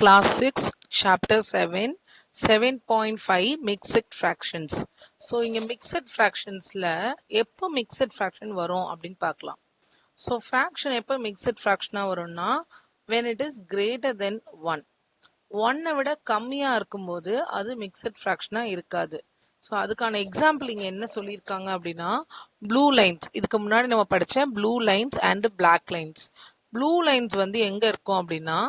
Class 6, Chapter 7, 7.5 Mixed Fractions. So, இங்க Mixed Fractionsல எப்போ Mixed Fraction வரும் அப்படின்னு பார்க்கலாம். So, fraction எப்போ Mixed Fractionஆ வரும்னா when it is greater than 1. 1 விட கம்மியா இருக்கும்போது அது Mixed Fractionஆ இருக்காது. ஸோ அதுக்கான எக்ஸாம்பிள் இங்க என்ன சொல்லியிருக்காங்க அப்படின்னா ப்ளூ லைன்ஸ். இதுக்கு முன்னாடி நம்ம படிச்ச blue lines and black lines. Blue lines வந்து எங்க இருக்கும் அப்படின்னா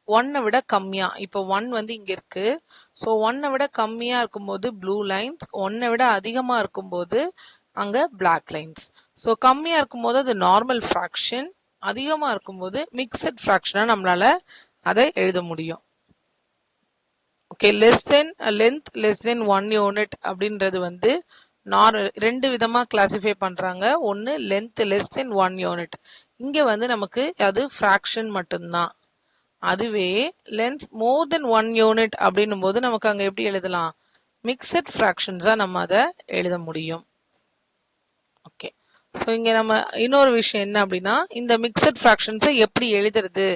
1 விட கம்மியா. இப்போ 1 வந்து இங்க இருக்கு. ஸோ 1 விட கம்மியா இருக்கும்போது ப்ளூ லைன்ஸ், 1 விட அதிகமா இருக்கும்போது அங்க பிளாக் லைன்ஸ். ஸோ கம்மியா இருக்கும்போது அது நார்மல் ஃப்ராக்ஷன், அதிகமா இருக்கும்போது மிக்சட் ஃப்ராக்ஷனா நம்மளால அதை எழுத முடியும். Okay, length less than 1 unit அப்படின்றது வந்து ரெண்டு விதமா கிளாசிஃபை பண்றாங்க. ஒன்னு லென்த் லெஸ் தென் 1 யூனிட். இங்க வந்து நமக்கு அது ஃப்ராக்ஷன் மட்டும்தான். அதுவே லென்த் மோர் தென் 1 யூனிட் அப்படின்னும் போது நமக்கு அங்க எப்படி எழுதலாம்? மிக்சட் ஃப்ராக்ஷன்ஸா நம்ம அதை எழுத முடியும். ஓகே, ஸோ இங்க நம்ம இன்னொரு விஷயம் என்ன அப்படின்னா இந்த மிக்சட் ஃப்ராக்ஷன்ஸை எப்படி எழுதுறது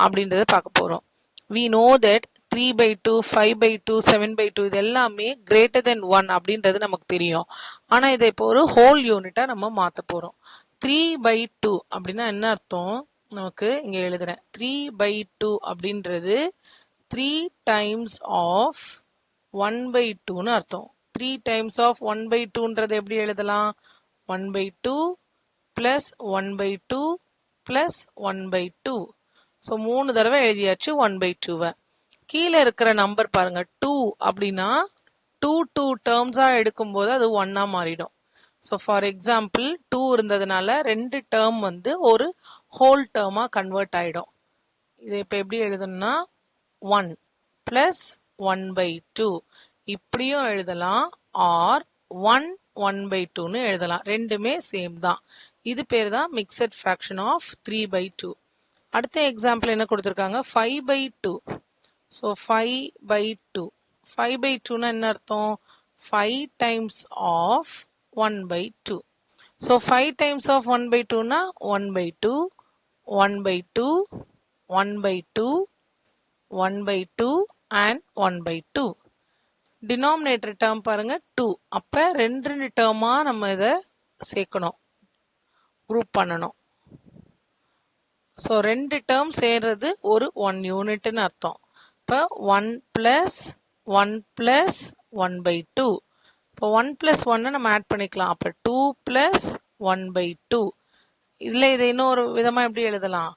அப்படின்றத பார்க்க போறோம். we know that 3/2, 5/2, 7/2 இது எல்லாமே greater than 1 அப்படின்றது நமக்கு தெரியும். ஆனா இதை இப்போ ஒரு ஹோல் யூனிட்டா நம்ம மாத்த போறோம். 3/2 அப்படின்னா என்ன அர்த்தம்? நமக்கு இங்க எழுதுறேன். 3/2 அப்படின்றது 3 times of 1/2ன்னு அர்த்தம். 3 times of 1/2ன்றது எப்படி எழுதலாம்? 1/2 plus 1/2 plus 1/2. ஸோ 3 தடவை எழுதியாச்சு 1/2. கீழே இருக்கிற நம்பர் பாருங்க 2 அப்படின்னா 2 டேர்ம்ஸா எடுக்கும்போது அது 1ஆ மாறிடும். ஸோ ஃபார் எக்ஸாம்பிள் 2 இருந்ததுனால 2 டேர்ம் வந்து ஒரு ஹோல் டேர்மா கன்வெர்ட் ஆயிடும். இதை இப்போ எப்படி எழுதணும்னா 1 plus 1/2 இப்படியும் எழுதலாம், ஆர் 1 1/2ன்னு எழுதலாம். ரெண்டுமே சேம் தான். இது பேர் தான் மிக்சட் ஃப்ராக்ஷன் ஆஃப் 3/2. அடுத்த எக்ஸாம்பிள் என்ன கொடுத்துருக்காங்க? 5/2. ஸோ 5/2. 5/2னா என்ன அர்த்தம்? 5 times of 1/2. So 5 times of 1/2னா 1/2, 1/2, 1/2, 1/2 and 1/2. Denominator term பாருங்க 2. அப்ப ரெண்டு டேர்மா நம்ம இதை சேர்க்கணும், குரூப் பண்ணணும். ஸோ 2 டேர்ம் சேர்றது ஒரு 1 யூனிட்னு அர்த்தம். இப்போ 1 plus 1 plus 1/2. இப்போ 1 plus 1 நம்ம ஆட் பண்ணிக்கலாம். அப்போ 2 plus 1/2. இதில் இதை இன்னொரு விதமா எப்படி எழுதலாம்?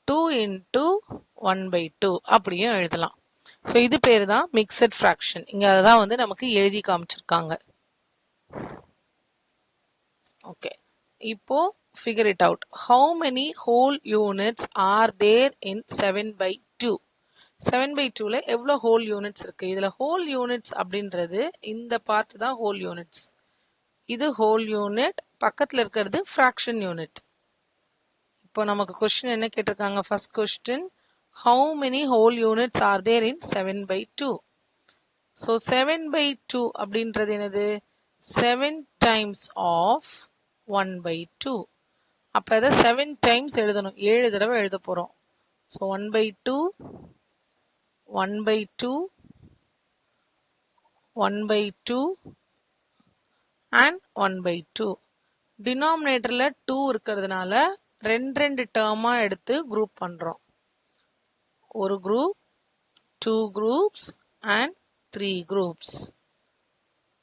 2 into 1/2 அப்படியும் எழுதலாம். ஸோ இது பேர் தான் மிக்சட் ஃப்ராக்ஷன். இங்க அதான் வந்து நமக்கு எழுதி காமிச்சிருக்காங்க. ஓகே, இப்போ figure it out. How many whole units are there in 7/2? 7/2ல எவ்வளவு ஹோல் யூனிட்ஸ் இருக்கு? இதுல ஹோல் யூனிட்ஸ் அப்படின்றது இந்த பார்ட் தான் ஹோல் யூனிட்ஸ். இது ஹோல் யூனிட், பக்கத்துல இருக்கிறது ஃப்ராக்ஷன் யூனிட். இப்போ நமக்கு கொஸ்டின் என்ன கேட்டிருக்காங்க? First question, how many whole units are there in 7/2? so 7/2 அப்படின்றது என்னது? 7 times of 1/2. அப்ப இதை 7 டைம்ஸ் எழுதணும். 7 தடவை எழுத போறோம். So 1/2, 1/2, 1/2 and 1/2. டினாமினேட்டர்ல 2 இருக்கிறதுனால ரெண்டு டேர்மா எடுத்து குரூப் பண்றோம். ஒரு group, 2 groups and 3 groups.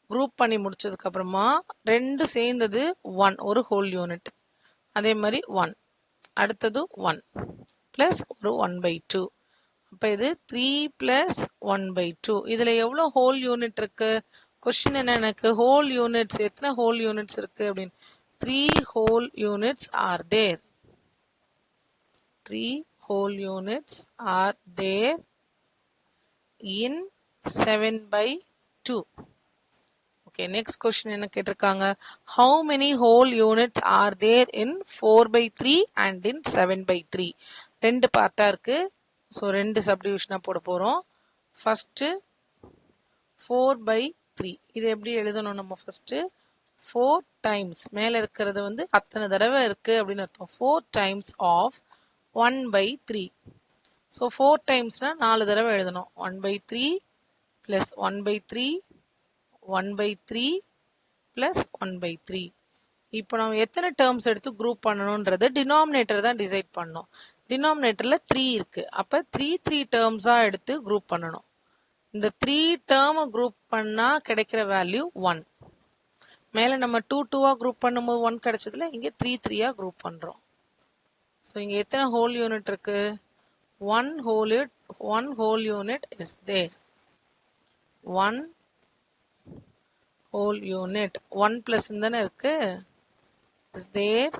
Group பண்ணி முடிச்சதுக்கு அப்புறமா ரெண்டு சேர்ந்தது 1, ஒரு ஹோல் யூனிட். அதே மாதிரி 1, அடுத்தது 1 பிளஸ் ஒரு 1/2. அப்ப இது 3 plus 1/2. இதுல எவ்வளவு ஹோல் யூனிட் இருக்கு? கொஸ்டின் என்ன எனக்கு? ஹோல் யூனிட்ஸ், எத்தனை ஹோல் யூனிட்ஸ் இருக்கு அப்படின்னு. 3 whole units are there. 3 whole units are there in 7/2. Okay, next question என்ன கேட்டிருக்காங்க? How many whole units are there in 4/3 and in 7/3? ரெண்டு பார்ட்டா இருக்கு. ஸோ ரெண்டு சப்டிவிஷனா போட போறோம். ஃபர்ஸ்ட் 4/3. இது எப்படி எழுதணும்? நம்ம ஃபர்ஸ்ட் 4 டைம்ஸ், மேல இருக்கிறது வந்து அத்தனை தடவை இருக்கு அப்படின்னு அர்த்தம். 4 times of 1/3. ஸோ 4 டைம்ஸ்னா 4 தடவை எழுதணும். 1/3 ப்ளஸ் 1/3 1/3 ப்ளஸ் 1/3. இப்போ நம்ம எத்தனை டேர்ம்ஸ் எடுத்து குரூப் பண்ணணுன்றது டினாமினேட்டர் தான் டிசைட் பண்ணணும். டினாமினேட்டர்ல 3 இருக்கு. அப்போ 3 டேர்ம்ஸா எடுத்து குரூப் பண்ணணும். இந்த 3 டேர்மை குரூப் பண்ணா கிடைக்கிற வேல்யூ 1. மேல நம்ம 2 குரூப் பண்ணும்போது 1 கிடைச்சதுல இங்க 3 குரூப் பண்றோம். ஸோ இங்க எத்தனை ஹோல் யூனிட் இருக்கு? 1 whole unit is there. 1 whole unit 1 plus தானே இருக்கு, is there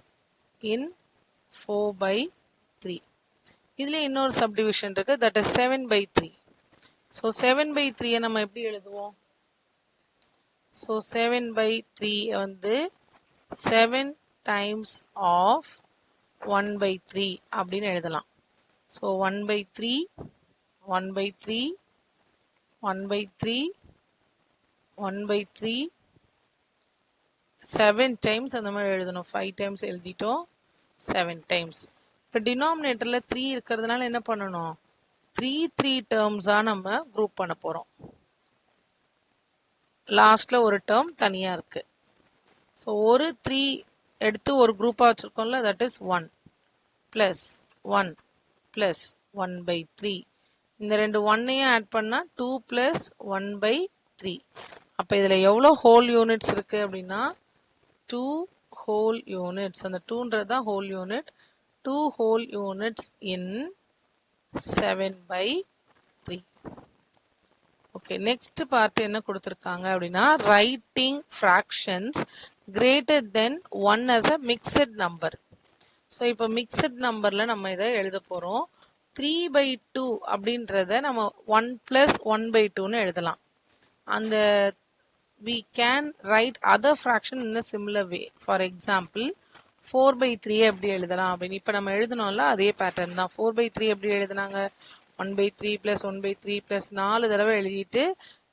in 4/3. இதுல இன்னொரு சப்டிவிஷன் இருக்கு, that is 7/3. ஸோ 7/3 நம்ம எப்படி எழுதுவோம்? ஸோ 7/3 வந்து 7 times of 1/3 அப்படின்னு எழுதலாம். ஸோ 1/3 1/3 1/3 1/3 7 டைம்ஸ் அந்த மாதிரி எழுதணும். 5 டைம்ஸ் எழுதிட்டோம், 7 டைம்ஸ். இப்போ டினாமினேட்டர்ல 3 இருக்கிறதுனால என்ன பண்ணணும்? 3 டேர்ம்ஸா நம்ம குரூப் பண்ண போறோம். லாஸ்ட்ல ஒரு டேர்ம் தனியா இருக்கு. ஸோ ஒரு 3 எடுத்து ஒரு குரூப்பா வச்சிருக்கோம்ல, தட் இஸ் 1 பிளஸ் 1 பிளஸ் 1/3. இந்த ரெண்டு 1ஐயும் ஆட் பண்ணா 2 பிளஸ் 1/3. அப்ப இதுல எவ்வளவு ஹோல் யூனிட்ஸ் இருக்கு அப்படின்னா 2 whole units. அந்த 2ன்றது தான் whole unit. 2 whole units in 7/3. Okay, next part என்ன கொடுத்திருக்காங்க அப்படின்னா writing fractions greater than 1 as a mixed number. So இப்போ மிக்சட் நம்பர்ல நம்ம இதை எழுத போறோம். 3/2 அப்படின்றத நம்ம 1 plus 1/2ன்னு எழுதலாம். அந்த we can write other fraction in a similar way. For example 4/3 எப்படி எழுதலாம் அப்படின்னு இப்ப நம்ம எழுதணும்ல அதே பேட்டர்ன் தான். 4/3 எப்படி எழுதுனாங்க? 1/3 plus 1/3 plus 4 தடவை எழுதிட்டு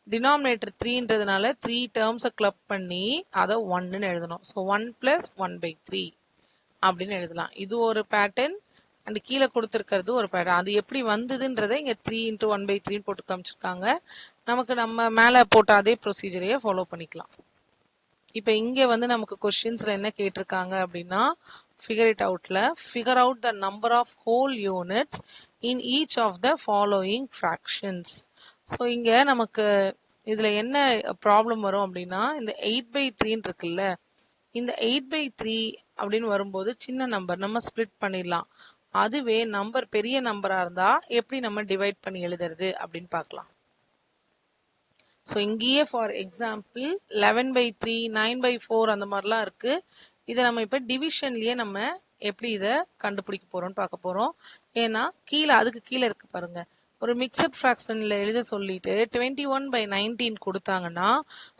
டினாமினேட்டர் 3ன்றதுனால 3 டேர்ம்ஸை கிளப் பண்ணி அதை 1ன்னு எழுதணும். ஸோ 1 plus 1/3 அப்படின்னு எழுதலாம். இது ஒரு பேட்டர்ன். அண்ட் கீழே கொடுத்துருக்கிறது ஒரு பேட்டர்ன். அது எப்படி வந்ததுன்றதை இங்க 3 into 1/3 போட்டு காமிச்சிருக்காங்க. நமக்கு நம்ம மேல போட்ட அதே ப்ரொசீஜரையே ஃபாலோ பண்ணிக்கலாம். இப்ப இங்க வந்து நமக்கு கொஸ்டின்ஸ்ல என்ன கேட்டிருக்காங்க அப்படின்னா ஃபிகர் இட் அவுட்ல figure out the number of whole units in each of the following fractions. So இங்க நமக்கு இதுல என்ன ப்ராப்ளம் வரும் அப்படின்னா இந்த 8/3 இருக்குல்ல, இந்த 8/3 அப்படின்னு வரும்போது சின்ன நம்பர் நம்ம ஸ்பிளிட் பண்ணிடலாம். அதுவே நம்பர் பெரிய நம்பரா இருந்தா எப்படி நம்ம டிவைட் பண்ணி எழுதுறது அப்படின்னு பார்க்கலாம். ஸோ இங்கேயே ஃபார் எக்ஸாம்பிள் 11/3 9/4 அந்த மாதிரிலாம் இருக்கு. இதை நம்ம இப்போ டிவிஷன்லயே நம்ம எப்படி இதை கண்டுபிடிக்க போறோம்னு பார்க்க போறோம். ஏன்னா கீழே அதுக்கு கீழே இருக்கு பாருங்க, ஒரு மிக்சட் ஃப்ராக்ஷன்ல எழுத சொல்லிட்டு 21/19 கொடுத்தாங்கன்னா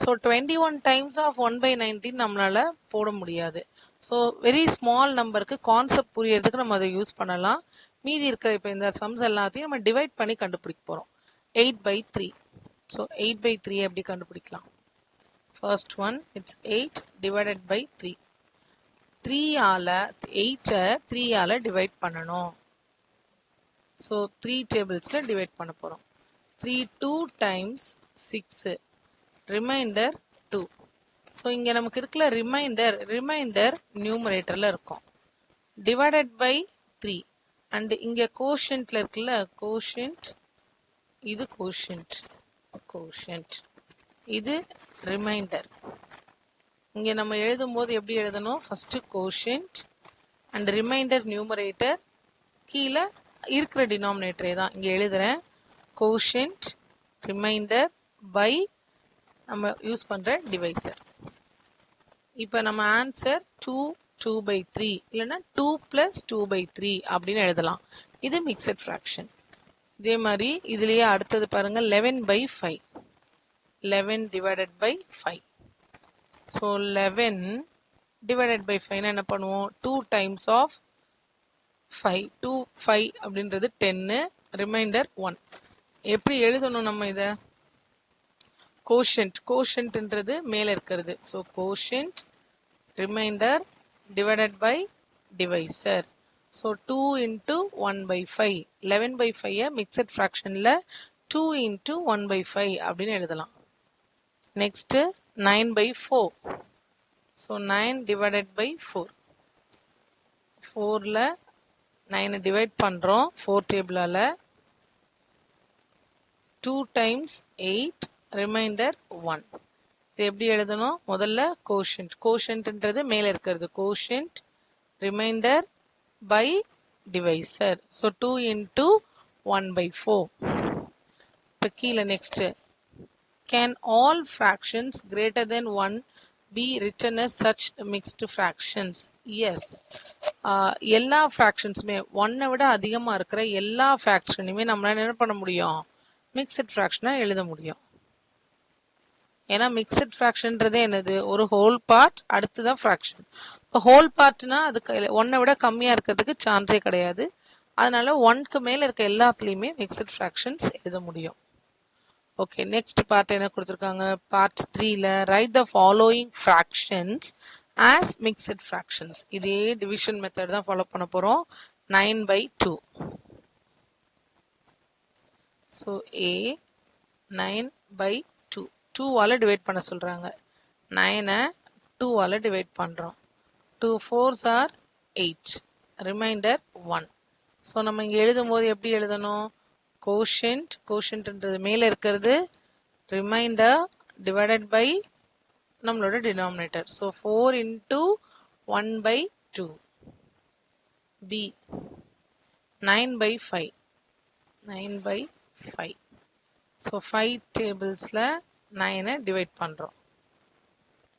ஸோ 21 டைம்ஸ் ஆஃப் 1/19 நம்மளால போட முடியாது. ஸோ வெரி ஸ்மால் நம்பருக்கு கான்செப்ட் புரியறதுக்கு நம்ம அதை யூஸ் பண்ணலாம். மீதி இருக்கிற இப்போ இந்த சம்ஸ் எல்லாத்தையும் நம்ம டிவைட் பண்ணி கண்டுபிடிக்க போறோம். 8/3. ஸோ 8/3 எப்படி கண்டுபிடிக்கலாம்? First one it's 8 divided by 3. 3 ஆல 8 3 ஆல டிவைட் பண்ணணும். ஸோ 3 டேபிள்ஸ்ல டிவைட் பண்ண போறோம். 3 2 times 6 ரிமைண்டர் 2. ஸோ இங்க நமக்கு இருக்குல்ல ரிமைண்டர் நியூமரேட்டர்ல இருக்கும். டிவைடட் பை 3 அண்ட் இங்க கோஷன்ட்ல இருக்குல்ல கோஷன்ட், இது கோஷன்ட் இது ரிமைண்டர். இங்க நம்ம எழுதும் போது எப்படி எழுதணும்? First quotient and reminder numerator, கீழே இருக்கிற டினாமினேட்டரே தான் இங்க எழுதுறேன். கோஷன்ட் ரிமைண்டர் பை நம்ம யூஸ் பண்ற டிவைசர். இப்ப நம்ம ஆன்சர் 2/3 இல்லைன்னா 2 plus 2/3 அப்படின்னு எழுதலாம். இது மிக்சட் ஃப்ராக்ஷன். இதே மாதிரி இதுலயே அடுத்தது பாருங்க 11/5. 11 divided by 5. So 11 divided by 5 என்ன பண்ணுவோம்? 2 times of 5. 2 5 அப்படின்றது 10, ரிமைண்டர் 1. எப்படி எழுதணும் நம்ம இத? கோஷன்ட்ன்றது மேல இருக்கிறது. So quotient remainder divided by divisor. So 2 into 1 by 5. 11 by 5 mixed ஃப்ராக்ஷனில் 2 into 1 by 5 அப்படின்னு எழுதலாம். Next 9 by 4. So 9 divided by 4. 4ல் 9 டிவைட் பண்ணுறோம் 4 டேபிளால். 2 times 8 ரிமைண்டர் 1. இது எப்படி எழுதணும்? முதல்ல கோஷன்ட். கோஷன்ட்ன்றது மேலே இருக்கிறது. Quotient remainder by divisor. So 2 into 1 by 4. இப்போ கீழே next. Can all fractions greater than 1 be written as such mixed fractions? Yes. எல்லா fractionsமே 1 விட அதிகமாக இருக்கிற எல்லா fractionயுமே நம்மளால என்ன பண்ண முடியும்? மிக்சட் ஃப்ராக்ஷனாக எழுத முடியும். ஏன்னா மிக்சட் ஃப்ராக்ஷன்றதே என்னது? ஒரு ஹோல் பார்ட் அடுத்துதான் ஃப்ராக்ஷன். இப்போ ஹோல் பார்ட்னா அதுக்கு 1 விட கம்மியாக இருக்கிறதுக்கு சான்ஸே கிடையாது. அதனால 1க்கு மேலே இருக்க எல்லாத்துலேயுமே மிக்சட் ஃப்ராக்ஷன்ஸ் எழுத முடியும். ஓகே, நெக்ஸ்ட் பார்ட் என்ன கொடுத்துருக்காங்க? பார்ட் 3ல write the following fractions as mixed fractions. இதே டிவிஷன் மெத்தட் தான் ஃபாலோ பண்ண போகிறோம். 9 by 2. So A 9 by 2. 2ஆல் டிவைட் பண்ண சொல்கிறாங்க. 9 2ஆல் டிவைட் பண்ணுறோம். 2 4s are 8. ரிமைண்டர் 1. ஸோ நம்ம இங்கே எழுதும் போது எப்படி எழுதணும்? கோஷன்ட். கோஷன்ட்ன்றது மேலே இருக்கிறது. ரிமைண்டர் டிவைடட் பை நம்மளோட denominator. So 4 into 1 by 2. B 9 by 5. 9 by 5. So 5 டேபிள்ஸில் 9 divide பண்ணுறோம்.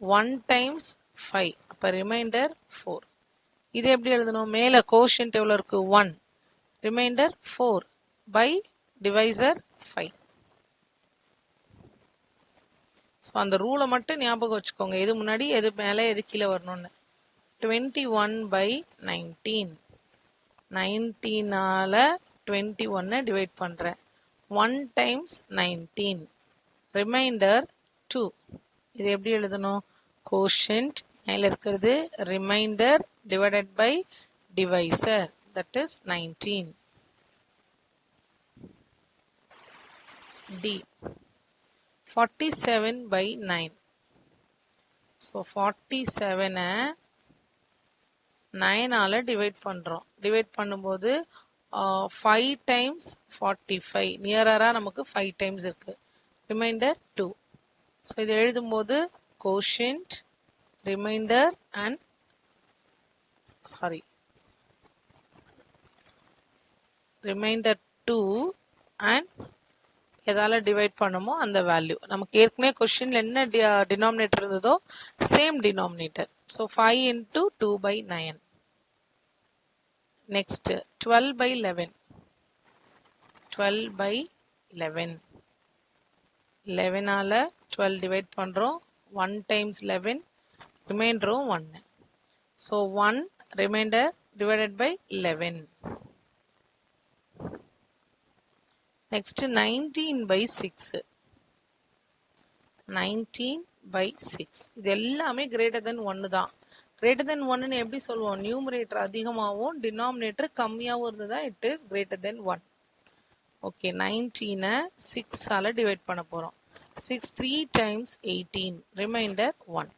1 times 5. அப்போ ரிமைண்டர் 4. இது எப்படி எழுதணும்? மேலே கோஷன்ட் எவ்வளோ இருக்குது? 1. Reminder 4 by divisor 5. ஸோ அந்த ரூலை மட்டும் ஞாபகம் வச்சுக்கோங்க. எது முன்னாடி எது மேலே எது கீழே வரணும்னு. 21 by 19. 19ஆல் 21 டிவைட் பண்ணுறேன். 1 times 19. ரிமைண்டர் 2. இது எப்படி எழுதணும்? கோஷன்ட் மேலே இருக்கிறது. Remainder divided by divisor. That is 19. D 47 by 9. So 47 9ஆல் டிவைட் பண்ணுறோம். டிவைட் பண்ணும்போது 5 times 45. நியரராக நமக்கு 5 times இருக்கு. ரிமைண்டர் 2. ஸோ இது எழுதும்போது quotient remainder and remainder 2 and எதால டிவைட் பண்ணுமோ அந்த வேல்யூ. நமக்கு ஏற்கனவே கொஸ்டின்ல என்ன டினாமினேட்டர் இருந்ததோ same denominator. So 5 into 2 by 9. Next 12 by 11. 12 by 11. 11ஆல் 12 டிவைட் பண்ணுறோம். 1 times 11. ரிமைண்டரும் 1. So 1 remainder divided by 11. Next 19 by 6. 19 by 6. இது எல்லாமே greater than 1 தான். greater than 1 எப்படி சொல்லுவோம்? நியூமரேட்டர் அதிகமாகவும் டினாமினேட்டர் கம்மியாகவும் இருந்ததா it is greater than 1. Okay, 19 6ஆல் டிவைட் பண்ண போகிறோம். 6 3 times 18. ரிமைண்டர் 1.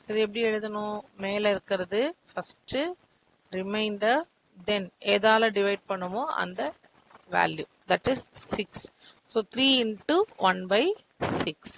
இது எப்படி எழுதணும்? மேலே இருக்கிறது ஃபஸ்ட்டு ரிமைண்டர், தென் எதால் டிவைட் பண்ணுமோ அந்த value. That is 6. So 3 into 1 by 6.